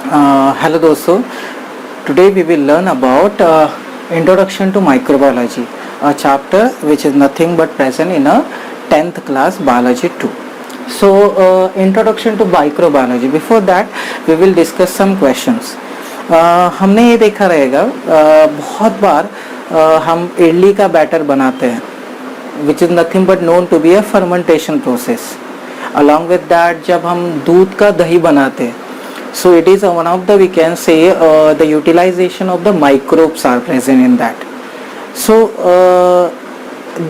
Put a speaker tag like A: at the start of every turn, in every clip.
A: Hello दोस्तों, today we will learn about introduction to microbiology, a chapter which is nothing but present in a 10th class biology 2. So introduction to microbiology, before that we will discuss some questions. हमने ये देखा रहेगा बहुत बार हम इडली का batter बनाते हैं which is nothing but known to be a fermentation process. Along with that जब हम दूध का दही बनाते हैं, so it is one of the, we can say, the utilization of the microbes are present in that. So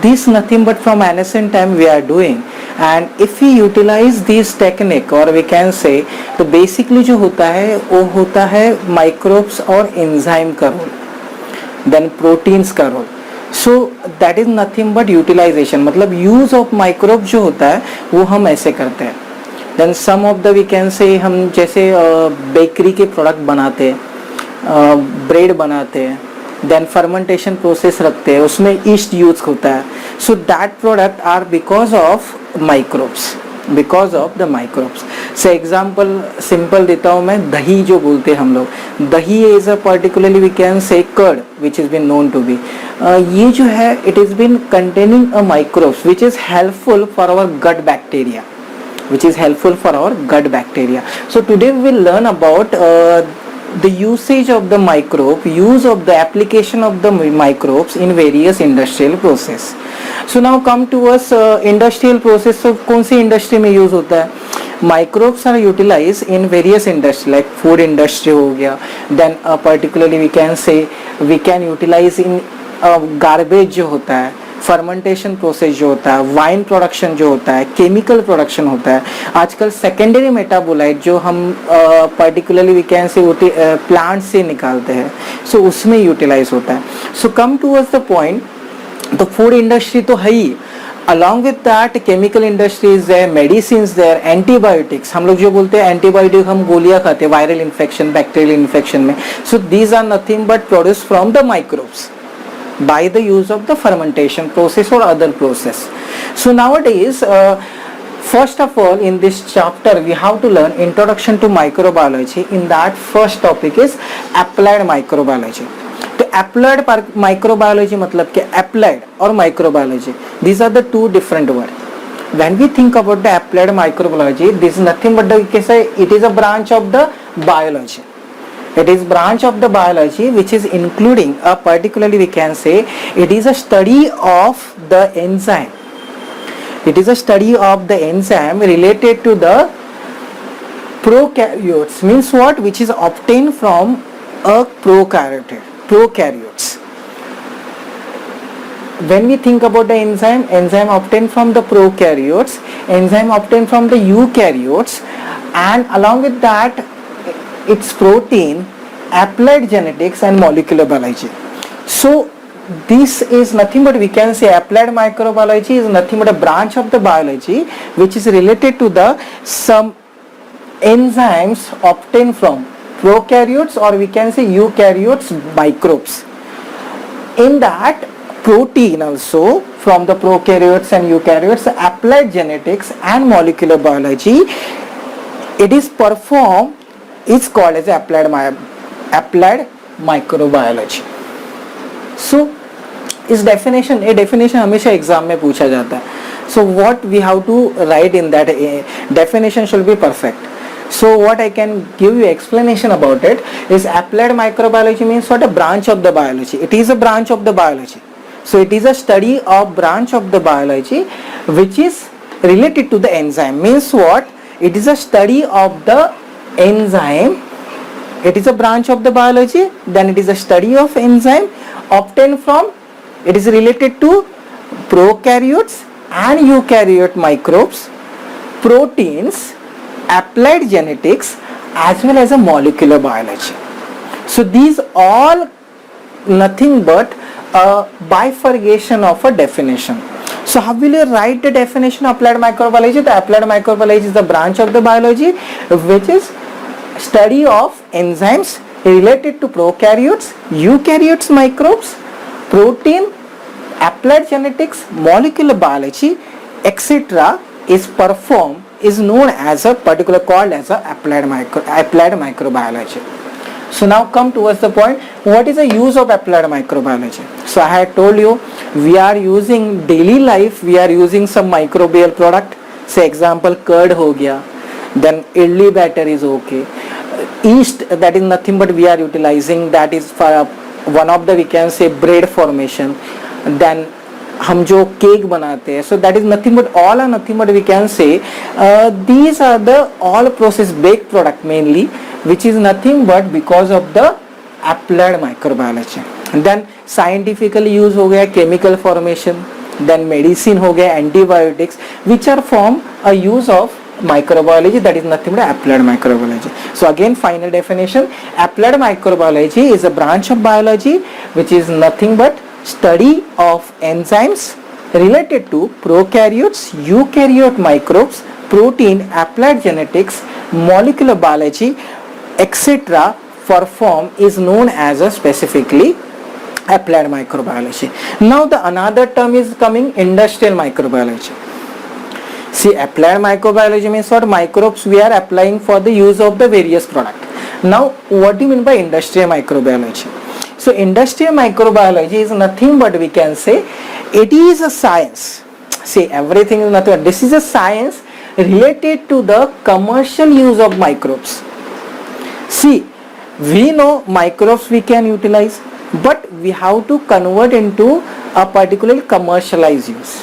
A: this nothing but from ancient time we are doing, and if we utilize this technique, or we can say, तो basically जो होता है वो होता है microbes और enzyme का role, then proteins का role. So that is nothing but utilization, मतलब use of microbes जो होता है वो हम ऐसे करते हैं. Then some of the, we can say, हम जैसे बेकरी के प्रोडक्ट बनाते हैं, ब्रेड बनाते हैं, then fermentation process रखते हैं, उसमें ईस्ट यूज होता है. So that product are because of microbes, because of the microbes. So example simple देता हूँ मैं, दही जो बोलते हैं हम लोग, दही is a particularly, we can say, curd which has been known to be, ये जो है it has been containing a microbes which is helpful for our gut bacteria, which is helpful for our gut bacteria. So today we will learn about the usage of the microbe, use of the application of the microbes in various industrial process. So now come to us industrial process. So कौन सी industry में use होता है? Microbes are utilized in various industry, like food industry हो गया, then particularly we can say we can utilize in garbage जो होता है, fermentation process जो होता है, वाइन प्रोडक्शन जो होता है, केमिकल प्रोडक्शन होता है, आजकल सेकेंडरी मेटाबोलाइट जो हम particularly we can say plant से निकालते हैं, सो उसमें यूटिलाइज होता है. So come towards the point, तो फूड इंडस्ट्री तो है ही, along with that chemical industries there, medicines there, antibiotics, हम लोग जो बोलते हैं एंटीबायोटिक, हम गोलियां खाते हैं वायरल इन्फेक्शन, बैक्टीरियल इन्फेक्शन में. So these are nothing but produce from the microbes by the use of the fermentation process or other process. So nowadays first of all in this chapter we have to learn introduction to microbiology. In that first topic is applied microbiology. तो applied microbiology मतलब क्या? applied और microbiology, these are the two different words. When we think about the applied microbiology, this is nothing but the, we can say, it is a branch of the biology. It is branch of the biology which is including a particularly, we can say, it is a study of the enzyme. It is a study of the enzyme related to the prokaryotes. Means what? Which is obtained from a prokaryotes. When we think about the enzyme obtained from the prokaryotes, enzyme obtained from the eukaryotes, and along with that its protein, applied genetics and molecular biology. So this is nothing but, we can say, applied microbiology is nothing but a branch of the biology which is related to the some enzymes obtained from prokaryotes, or we can say eukaryotes microbes. In that protein also from the prokaryotes and eukaryotes, applied genetics and molecular biology, it is performed, is called as applied microbiology. So इस definition, ये definition हमेशा exam में पूछा जाता है. So what we have to write in that definition should be perfect. So what I can give you explanation about it is applied microbiology means what? A branch of the biology. It is a branch of the biology. So it is a study of branch of the biology which is related to the enzyme. Means what? It is a study of the enzyme. It is a branch of the biology, then it is a study of enzyme obtained from, it is related to prokaryotes and eukaryote microbes, proteins, applied genetics, as well as a molecular biology. So these all nothing but a bifurcation of a definition. So how will you write the definition of applied microbiology? The applied microbiology is the branch of the biology which is study of enzymes related to prokaryotes, eukaryotes microbes, protein, applied genetics, molecular biology, etc. is performed is known as a particular called as a applied microbiology. So now come towards the point, what is the use of applied microbiology? So I had told you, we are using daily life, we are using some microbial product. Say example curd ho gaya, then idli batter is okay, yeast, that is nothing but we are utilizing, that is for one of the, we can say, bread formation. Then हम जो cake बनाते हैं, so that is nothing but all are nothing but we can say these are the all process baked product mainly, which is nothing but because of the applied microbiology. Then scientifically use हो गया chemical formation, then medicine हो गया antibiotics, which are from a use of microbiology, that is nothing but applied microbiology. So again, final definition, applied microbiology is a branch of biology which is nothing but study of enzymes related to prokaryotes, eukaryote microbes, protein, applied genetics, molecular biology, etc. perform is known as a specifically applied microbiology. Now the another term is coming, industrial microbiology. See, applied microbiology means what? Microbes we are applying for the use of the various product. Now what do you mean by industrial microbiology? So industrial microbiology is nothing but we can say it is a science. See, everything is nothing but this is a science related to the commercial use of microbes. See, we know microbes we can utilize, but we have to convert into a particular commercialized use.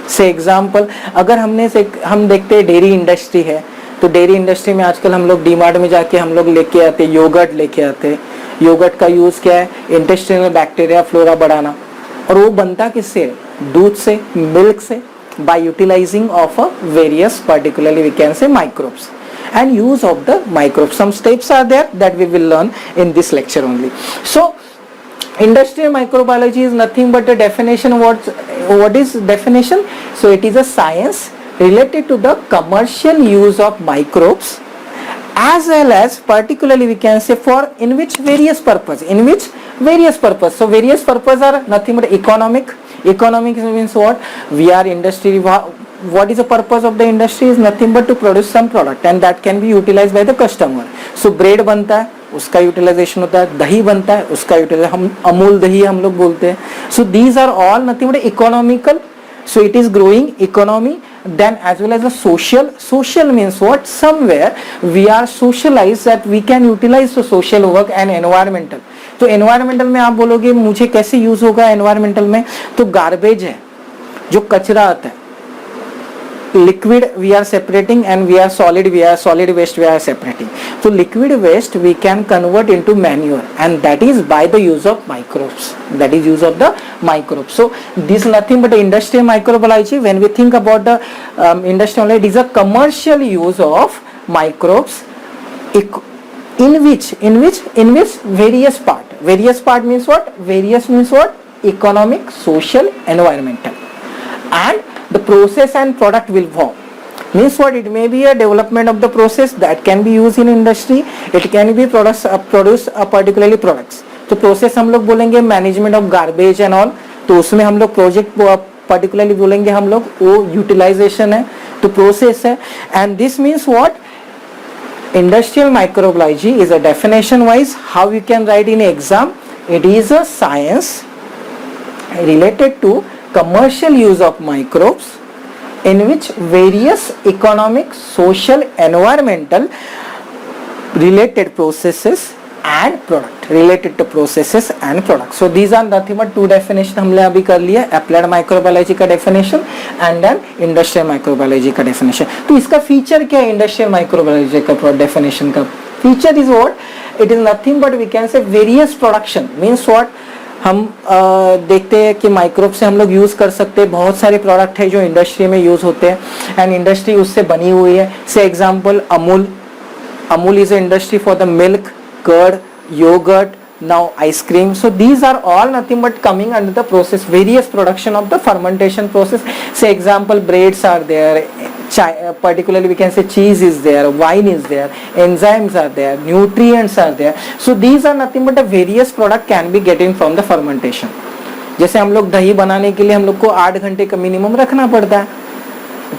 A: से example अगर हम देखते हैं dairy industry है, तो dairy industry में आजकल हम लोग डीमार्ट में जाके हम लोग लेके आते हैं योगर्ट लेके आते हैं. योगर्ट का यूज़ क्या है? इंटेस्टाइनल बैक्टीरिया फ्लोरा बढ़ाना, और वो बनता किससे? दूध से, मिल्क से, by utilizing of a various particularly we can say microbes and use of the microbes. Some steps are there that we will learn in this lecture only. So industrial microbiology is nothing but a definition. What is definition? So it is a science related to the commercial use of microbes, as well as particularly we can say for in which various purpose. So various purpose are nothing but economic. Economic means what? We are industry. What is the purpose of the industry? Is nothing but to produce some product and that can be utilized by the customer. So bread बनता है, उसका utilisation होता है, दही बनता है, उसका utilisation, हम अमूल दही हम लोग बोलते हैं. So these are all nothing but economical. So it is growing economy. Then as well as the social means what? Somewhere we are socialized that we can utilize the social work and environmental. तो environmental में आप बोलोगे मुझे कैसे use होगा environmental में? तो garbage है, जो कचरा आता है, liquid we are separating and we are solid waste we are separating. So liquid waste we can convert into manure, and that is by the use of microbes. So this is nothing but industrial microbiology. When we think about the industrial, it is a commercial use of microbes in which various part means what? Various means what? Economic, social, environmental, and the process and product will form. Means what? It may be a development of the process that can be used in industry. It can be produce a particularly products. तो process हम लोग बोलेंगे management of garbage and all. तो उसमें हम लोग project particularly बोलेंगे हम लोग वो utilization है, तो process है. And this means what? Industrial microbiology is a definition wise how you can write in exam. It is a science related to commercial use of microbes in which various economic, social, environmental related processes and product so these are nothing but two definition हमने अभी कर लिया, applied microbiology का definition and then industrial microbiology का definition. तो इसका feature क्या है? industrial microbiology का definition का feature is what? It is nothing but we can say various production means what? हम देखते हैं कि माइक्रोब से हम लोग यूज़ कर सकते हैं. बहुत सारे प्रोडक्ट है जो इंडस्ट्री में यूज़ होते हैं एंड इंडस्ट्री उससे बनी हुई है. Say example Amul is a industry for the milk, curd, yogurt, now ice cream. So these are all nothing but coming under the process, various production of the fermentation process. Say example, breads are there, particularly we can say cheese is there, wine is there, enzymes are there, nutrients are there. So these are nothing but a various product can be getting from the fermentation. जैसे हम लोग दही बनाने के लिए हम लोग को 8 घंटे का मिनिमम रखना पड़ता है,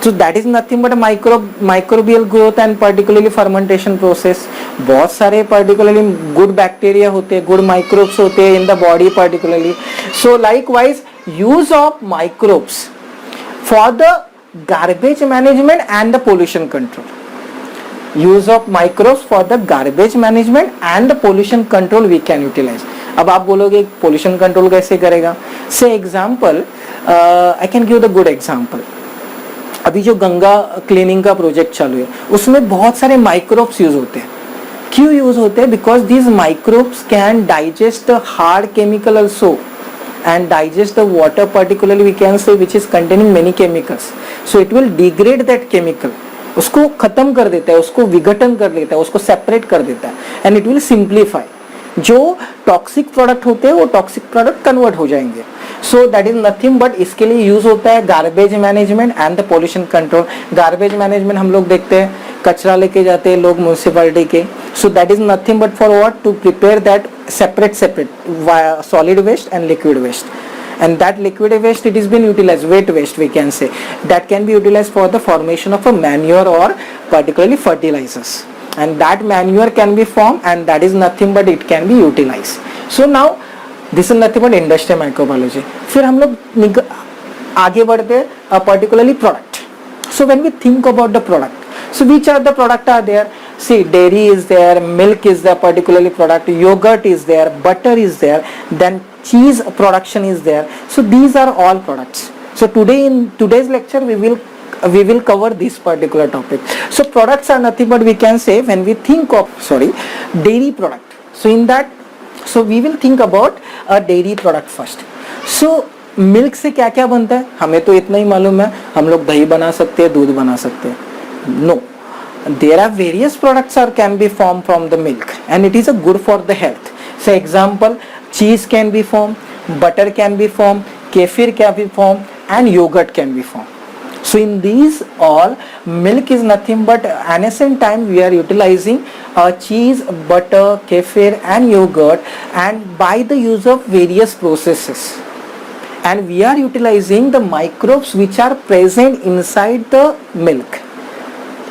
A: So that is nothing but a microbial growth and particularly fermentation process. बहुत सारे particularly good bacteria होते हैं, good microbes होते हैं in the body particularly. So likewise use of microbes for the garbage management and the pollution control. Use of microbes for the garbage management and the pollution control we can utilize. अब आप बोलोगे pollution control कैसे करेगा? Say example, I can give the good example. अभी जो Ganga cleaning का project चालू है उसमें बहुत सारे माइक्रोब्स यूज होते हैं. क्यों यूज होते हैं? Because these microbes can digest hard chemical also and digest the water, particularly we can say which is containing many chemicals. So it will degrade that chemical, उसको खत्म कर देता है, उसको विघटन कर देता है, उसको सेपरेट कर देता है and it will simplify. जो टॉक्सिक प्रोडक्ट होते हैं वो टॉक्सिक प्रोडक्ट कन्वर्ट हो जाएंगे. सो दैट इज नथिंग बट इसके लिए यूज होता है garbage management and the pollution control. Garbage management हम लोग देखते हैं कचरा लेके जाते हैं लोग म्यूनिसिपैलिटी के. So that is nothing but for what? To prepare that separate solid waste and liquid waste, and that liquid waste it is been utilized, wet waste we can say, that can be utilized for the formation of a manure or particularly fertilizers, and that manure can be formed and that is nothing but it can be utilized. So now this is nothing but industrial microbiology. फिर हम लोग आगे बढ़ते हैं particularly product. So when we think about the product, so which are the product are there? See, dairy is there, milk is there, particularly product, yogurt is there, butter is there, then cheese production is there. So these are all products. So today in today's lecture we will cover this particular topic. So products are nothing but we can say when we think of dairy product. So in that, so we will think about a dairy product first. So milk से क्या क्या बनता है हमें तो इतना ही मालूम है. हम लोग दही बना सकते हैं, दूध बना सकते हैं. No, there are various products or can be formed from the milk and it is a good for the health. So example, cheese can be formed, butter can be formed, kefir can be formed and yogurt can be formed. So in these all, milk is nothing but at the same time we are utilizing cheese, butter, kefir and yogurt, and by the use of various processes, and we are utilizing the microbes which are present inside the milk.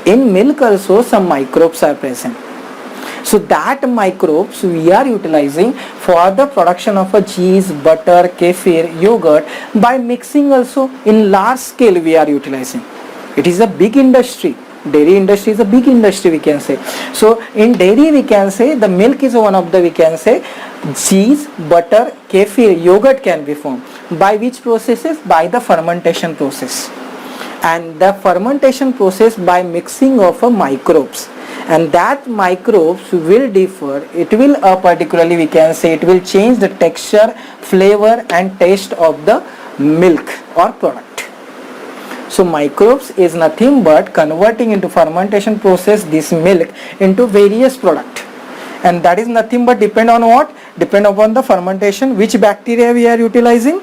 A: In milk also some microbes are present. So that microbes we are utilizing for the production of a cheese, butter, kefir, yogurt by mixing also in large scale we are utilizing. It is a big industry. Dairy industry is a big industry we can say. So in dairy we can say the milk is one of the we can say cheese, butter, kefir, yogurt can be formed. By which processes? By the fermentation process. And the fermentation process by mixing of microbes, and that microbes will differ. It will particularly we can say it will change the texture, flavor and taste of the milk or product. So microbes is nothing but converting into fermentation process this milk into various product, and that is nothing but depend on what? Depend upon the fermentation, which bacteria we are utilizing.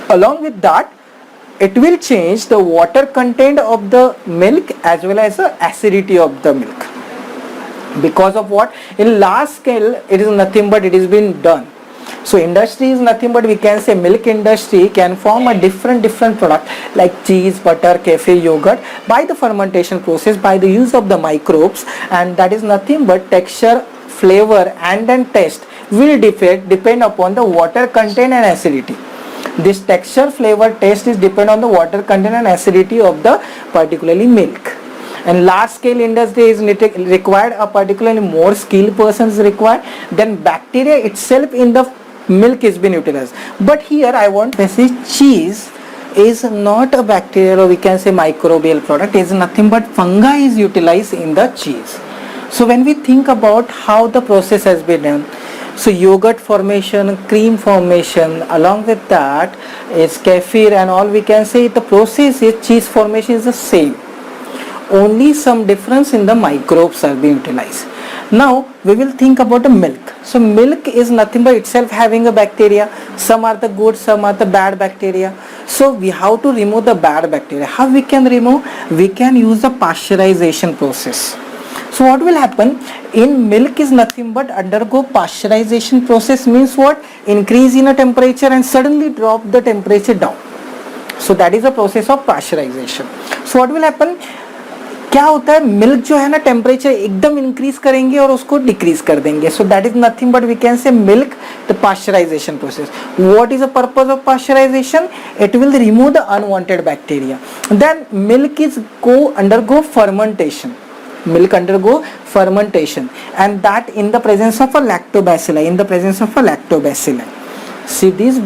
A: Along with that, it will change the water content of the milk as well as the acidity of the milk. Because of what? In large scale it is nothing but it is been done. So industry is nothing but we can say milk industry can form a different product like cheese, butter, kefir, yogurt by the fermentation process, by the use of the microbes, and that is nothing but texture, flavor and then taste will depend upon the water content and acidity. This texture, flavor, taste is depend on the water content and acidity of the particularly milk. And large scale industry is required a particularly more skilled persons required. Then bacteria itself in the milk is been utilized. But here I want to say cheese is not a bacterial or we can say microbial product. It is nothing but fungi is utilized in the cheese. So when we think about how the process has been done, so yogurt formation, cream formation, along with that is kefir and all we can say the process is cheese formation is the same. Only some difference in the microbes are being utilized. Now we will think about the milk. So milk is nothing but itself having a bacteria. Some are the good, some are the bad bacteria. So we have to remove the bad bacteria. How we can remove? We can use the pasteurization process. So what will happen in milk is nothing but undergo pasteurization process means what? Increase in a temperature and suddenly drop the temperature down. So that is the process of pasteurization. So what will happen, क्या होता है, milk जो है ना temperature एकदम increase करेंगे और उसको डिक्रीज कर देंगे. So that is nothing but we can say milk the pasteurization process. What is the purpose of pasteurization? It will remove the unwanted bacteria. Then milk is go undergo fermentation. Milk undergo fermentation, and that in the presence of a lactobacilli. In the presence of a lactobacilli. See, these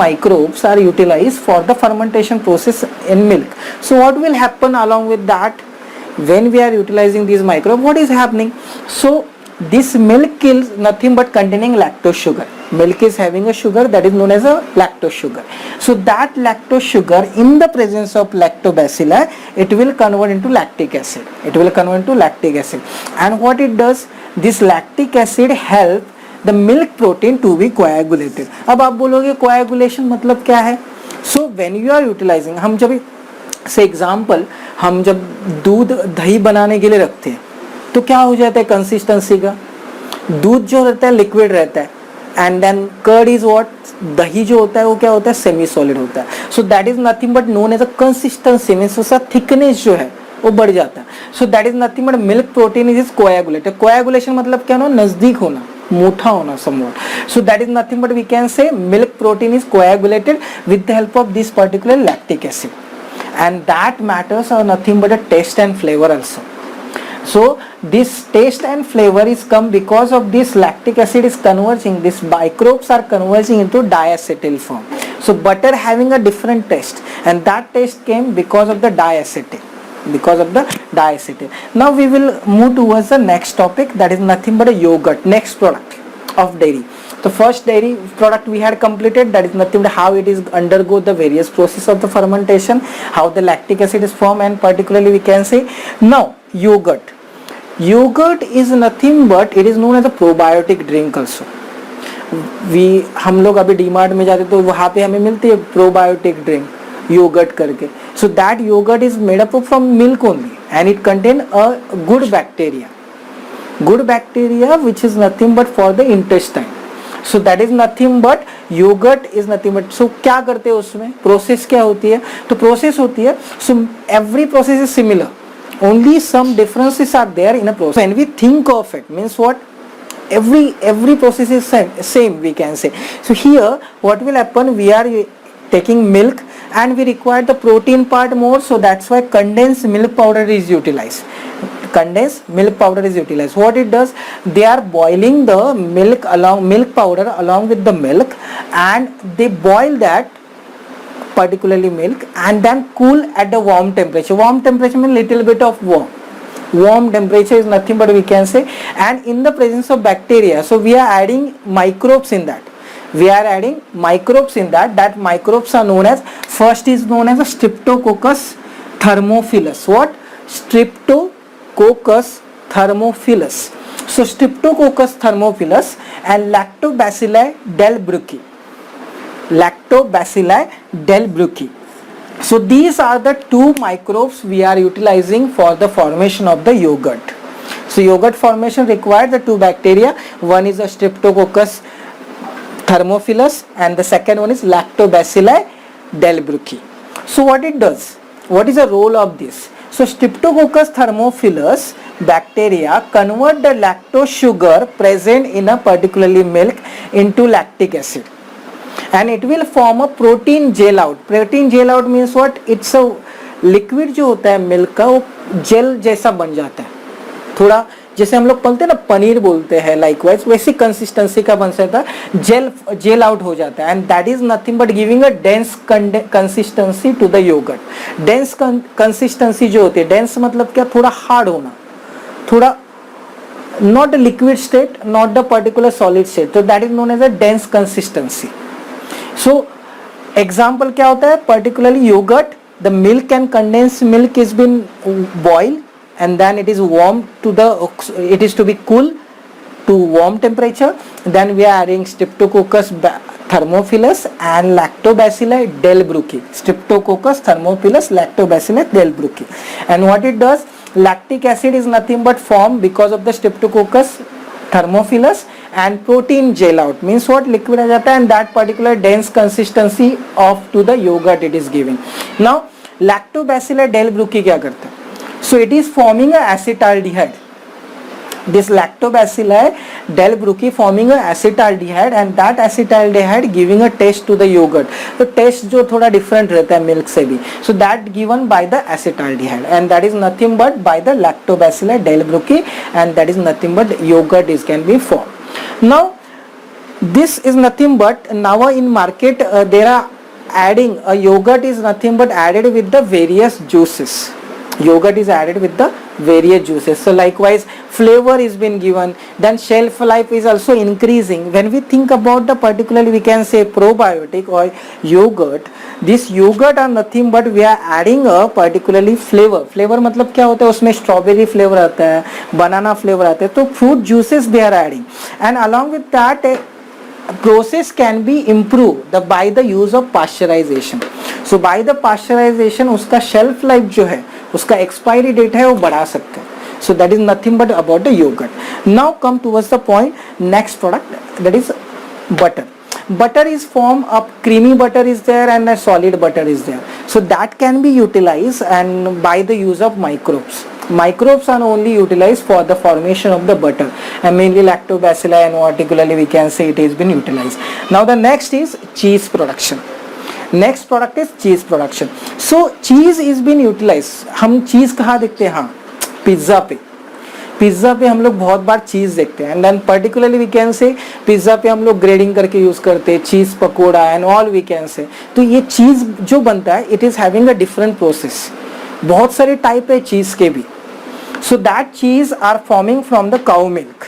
A: microbes are utilized for the fermentation process in milk. So what will happen along with that when we are utilizing these microbes? What is happening? So this milk is nothing but containing lactose sugar. Milk is having a sugar that is known as a lactose sugar. So that lactose sugar, in the presence of lactobacilli, it will convert into lactic acid. It will convert into lactic acid. And what it does, this lactic acid help the milk protein to be coagulated. अब आप बोलोगे coagulation मतलब क्या है? So when you are utilizing, हम जब से example, हम जब दूध दही बनाने के लिए रखते हैं तो क्या हो जाता है कंसिस्टेंसी का? दूध जो रहता है लिक्विड रहता है, and then curd is what, दही जो होता है वो क्या होता है, सेमी सॉलिड होता है. So that is nothing but known as a consistency, means उसका थिकनेस जो है वो बढ़ जाता है. So that is nothing but milk protein is coagulated. Coagulation मतलब क्या होना, नजदीक होना, मोटा होना somewhat. So that is nothing but we can say milk protein is coagulated with the help of this particular lactic acid, and that matters are nothing but a taste and flavor also. So this taste and flavor is come because of this lactic acid is converging, these microbes are converging into diacetyl form. So butter having a different taste, and that taste came because of the diacetyl. Now we will move towards the next topic, that is nothing but a yogurt, next product of dairy. The first dairy product we had completed, that is nothing but how it is undergo the various process of the fermentation, how the lactic acid is formed, and particularly we can say now yogurt. Yogurt is nothing but it is known as a probiotic drink also. हम लोग अभी डीमार्ट में जाते तो वहाँ पे हमें मिलती है प्रोबायोटिक ड्रिंक योगर्ट करके. So that yogurt is made up from milk only, and it contain a good bacteria which is nothing but for the intestine. So that is nothing but yogurt is nothing but. So क्या करते हैं उसमें, process क्या होती है? तो process होती है, so every process is similar, only some differences are there in a process. When we think of it, means what, every process is same we can say. So here what will happen, we are taking milk and we require the protein part more, so that's why condensed milk powder is utilized. What it does, they are boiling the milk powder along with the milk, and they boil that particularly milk and then cool at the warm temperature. Warm temperature means little bit of warm temperature is nothing but we can say, and in the presence of bacteria, so we are adding microbes in that. That microbes are known as, first is known as a Streptococcus thermophilus. What? Streptococcus thermophilus. So Streptococcus thermophilus and Lactobacilli delbrueckii. So these are the two microbes we are utilizing for the formation of the yogurt. So yogurt formation requires the two bacteria. One is a Streptococcus thermophilus and the second one is Lactobacilli delbrueckii. So what it does? What is the role of this? So Streptococcus thermophilus bacteria convert the lactose sugar present in a particularly milk into lactic acid, and it will form a protein gel out. Protein gel out means what? It's a liquid जो होता है milk का, वो jail जैसा बन जाता है, थोड़ा जैसे हम लोग बोलते हैं ना पनीर बोलते हैं, लाइकवाइज वैसी कंसिस्टेंसी का बन सकता है, जेल आउट हो जाता है, and that is nothing but giving a dense consistency to the yogurt. Dense consistency जो होती है, डेंस मतलब क्या, थोड़ा हार्ड होना, थोड़ा not liquid state, not the particular solid state, तो that is known as a dense consistency. So example क्या होता है, particularly yoghurt, the milk and condense milk is been boiled and then it is warm to it is to be cool to warm temperature. Then we are adding Streptococcus thermophilus and Lactobacilli delbrueckii. Streptococcus thermophilus, Lactobacilli delbrueckii. And what it does, lactic acid is nothing but formed because of the Streptococcus thermophilus, and protein gel out, means what, liquid आ जाता है, and that particular dense consistency of to the yogurt it is giving. Now lactobacillus delbrueckii क्या करता है? So it is forming a acetaldehyde. This lactobacillus delbrueckii forming a acetaldehyde, and that acetaldehyde giving a taste to the yogurt. तो taste जो थोड़ा different रहता है milk से भी, so that given by the acetaldehyde, and that is nothing but by the lactobacillus delbrueckii, and that is nothing but yogurt is can be formed. Now this is nothing but, now in market there are adding a yogurt is nothing but added with the various juices. Yogurt is added with the various juices, so likewise flavor is been given, then shelf life is also increasing. When we think about the particularly we can say probiotic or yogurt, this yogurt are nothing but we are adding a particularly flavor. Flavor मतलब क्या होता है, उसमें strawberry flavor आता है, banana flavor आता है, तो fruit juices they are adding, and along with that process can be improved by the use of pasteurization. So by the pasteurization उसका shelf life जो है, उसका expiry date है वो बढ़ा सकते हैं. So that is nothing but about the yogurt. Now come towards the point, next product, that is butter. Butter is form of creamy butter is there and a solid butter is there. So that can be utilized and by the use of microbes. Microbes are only utilized for the formation of the butter, and mainly lactobacilli, and particularly we can say it has been utilized. Now the next is cheese production. Next product is cheese production. So cheese is been utilized. हम चीज कहाँ देखते हैं? हाँ, pizza पे. Pizza पे हम लोग बहुत बार चीज देखते हैं, and then particularly we can say pizza पे हम लोग ग्रेडिंग करके यूज करते हैं, cheese pakora and all we can say. तो ये चीज जो बनता है it is having a different process. बहुत सारे टाइप है चीज के भी. So that cheese are forming from the cow milk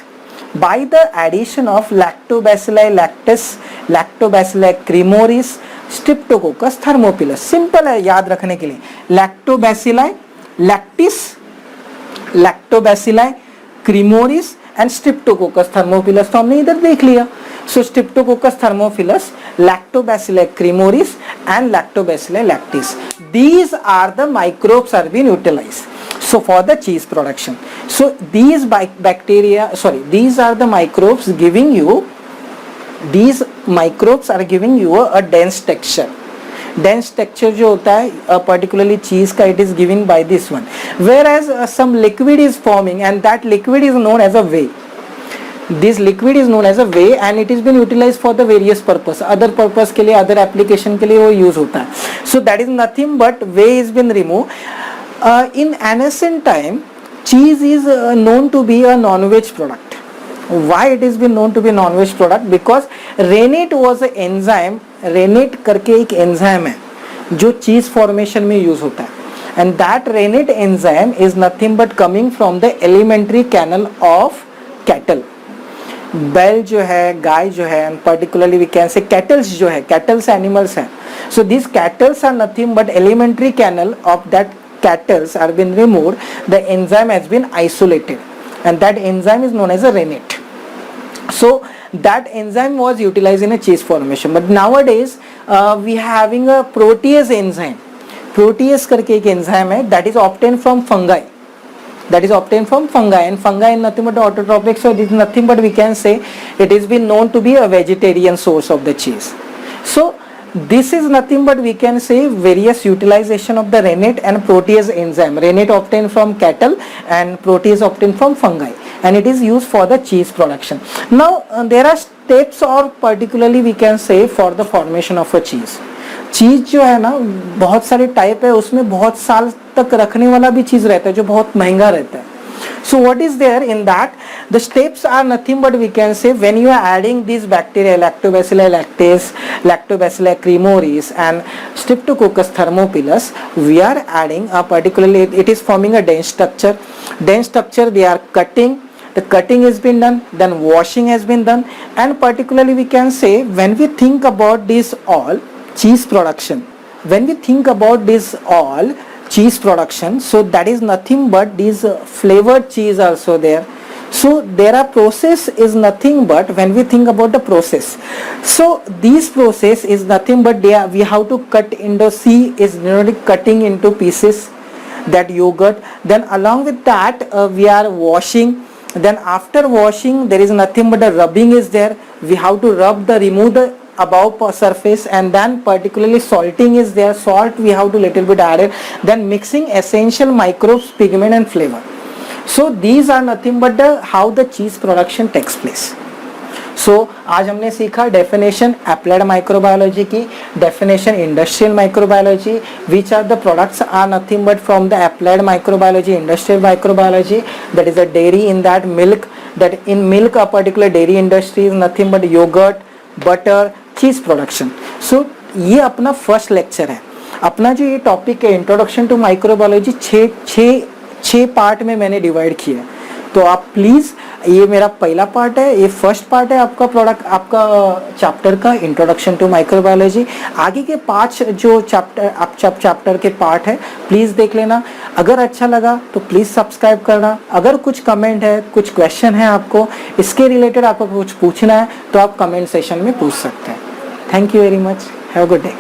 A: by the addition of lactobacilli lactis, lactobacilli cremoris, streptococcus thermophilus. Simple है याद रखने के लिए. lactobacilli lactis, lactobacilli cremoris and streptococcus thermophilus तो हमने इधर देख लिया. So streptococcus thermophilus, lactobacilli cremoris and lactobacilli lactis, these are the microbes are being utilized. So for the cheese production, so these bacteria, sorry, these are the microbes giving you, these microbes are giving you a dense texture. Dense texture जो होता है particularly cheese का, it is given by this one, whereas some liquid is forming and that liquid is known as a whey. This liquid is known as a whey and it is been utilized for the various purpose, other purpose के लिए, other application के लिए वो use होता है. So that is nothing but whey is been removed. In ancient time, cheese is known to be a non-veg product. Why it is been known to be a non-veg product? Because rennet was an enzyme. Rennet करके एक enzyme है जो cheese formation में use होता है, and that rennet enzyme is nothing but coming from the alimentary canal of cattle. बैल जो है, गाय जो है, and particularly we can say cattles जो है, cattles animals हैं. So these cattles are nothing but alimentary canal of that cattles are been removed, the enzyme has been isolated, and that enzyme is known as a rennet. So that enzyme was utilized in a cheese formation, but nowadays we are having a protease enzyme. Protease करके एक enzyme है that is obtained from fungi. That is obtained from fungi, and fungi is nothing but autotrophic, so it is nothing but we can say it has been known to be a vegetarian source of the cheese. So this is nothing but we can say various utilization of the rennet and protease enzyme. Rennet obtained from cattle and protease obtained from fungi, and it is used for the cheese production. Now there are steps or particularly we can say for the formation of a cheese. चीज जो है ना बहुत सारे type है, उसमें बहुत साल तक रखने वाला भी चीज रहता है जो बहुत महंगा रहता है. So what is there in that? The steps are nothing but we can say when you are adding these bacteria, lactobacilli lactis, lactobacilli cremoris and streptococcus thermophilus, we are adding a particularly it is forming a dense structure. Dense structure they are cutting. The cutting has been done, then washing has been done, and particularly we can say when we think about this all cheese production, when we think about this all cheese production, so that is nothing but these flavored cheese also there. So there are process is nothing but when we think about the process, so this process is nothing but we have to cut into is cutting into pieces that yogurt, then along with that we are washing, Then after washing there is nothing but the rubbing is there. We have to remove the above surface, and then particularly salting is there. Salt we have to little bit added. Then mixing essential microbes, pigment and flavor. So these are nothing but the how the cheese production takes place. So आज हमने सीखा definition applied microbiology की, definition industrial microbiology, which are the products are nothing but from the applied microbiology, industrial microbiology, that is a dairy in that milk, that in milk a particular dairy industry is nothing but yogurt, butter, cheese production. So ये अपना first lecture है. अपना जो ये topic है introduction to microbiology छः part में मैंने डिवाइड किया है. तो आप प्लीज़, ये मेरा पहला पार्ट है, ये फर्स्ट पार्ट है आपका चैप्टर का इंट्रोडक्शन टू माइक्रोबायोलॉजी. आगे के 5 जो चैप्टर के पार्ट है प्लीज़ देख लेना. अगर अच्छा लगा तो प्लीज़ सब्सक्राइब करना. अगर कुछ कमेंट है, कुछ क्वेश्चन है आपको इसके रिलेटेड, आपको कुछ पूछना है तो आप कमेंट सेशन में पूछ सकते हैं. Thank you very much. Have a good day.